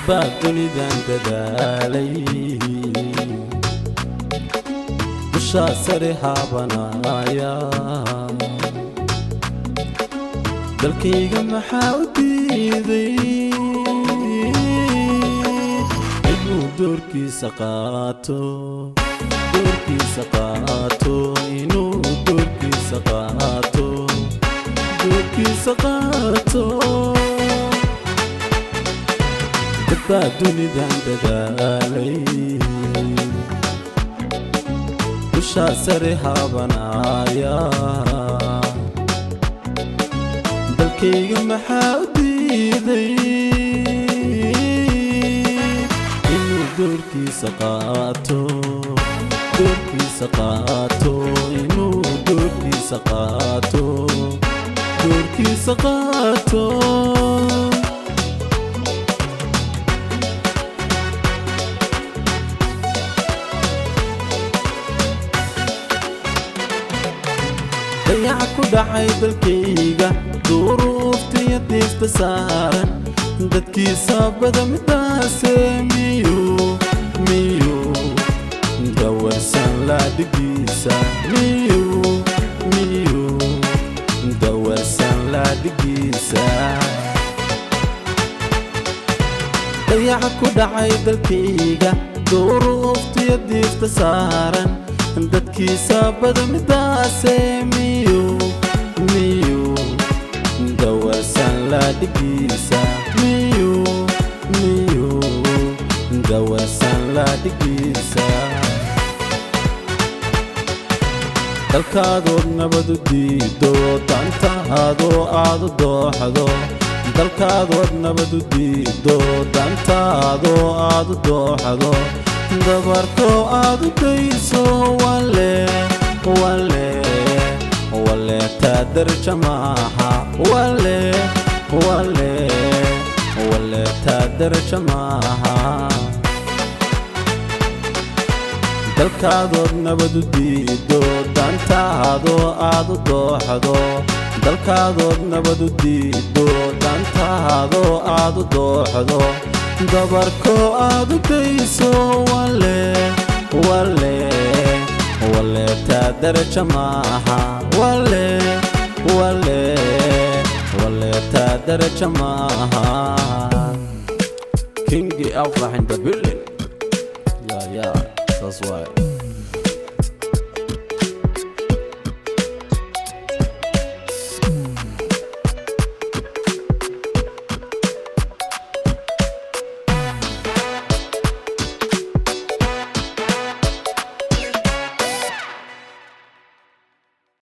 بعدني ذا دالي بشاسري حابنايا دلكيغا محاوديدي إنو دوركي سقاتو إنو دوركي سقاتو بعدني ذا دالي بشاسري حابنايا دلكيغا محاوديدي إنو دوركي سقاتو إنو دوركي سقاتو ضيعك ودعي دلكيغا ظروفتي ديفتا سارن ددكي سابدا مداسي ميو دور سان لا دقيسا ميو دور سان لا دقيسا ضيعك ودعي دلكيغا ظروفتي ديفتا سارن dadkii saabada midaase miyu dawarsan la dhigiisa miyu dawarsan la dhigiisa dalkaadood nabadu diido dantaadoo aadu dooxdo dalkaadood nabadu diido dantaadoo aadu dooxdo dabarko aadu dayso wale taadarja maaha wale taadarja maaha dalkaadood nabadu diido dantaadoo aadu dooxdo dalkaadood nabadu diido dantaadoo aadu dooxdo dabarko aadu dayso wale taadarja maaha wale taadarja maaha Kingi Afrah in the building. Yeah, that's why.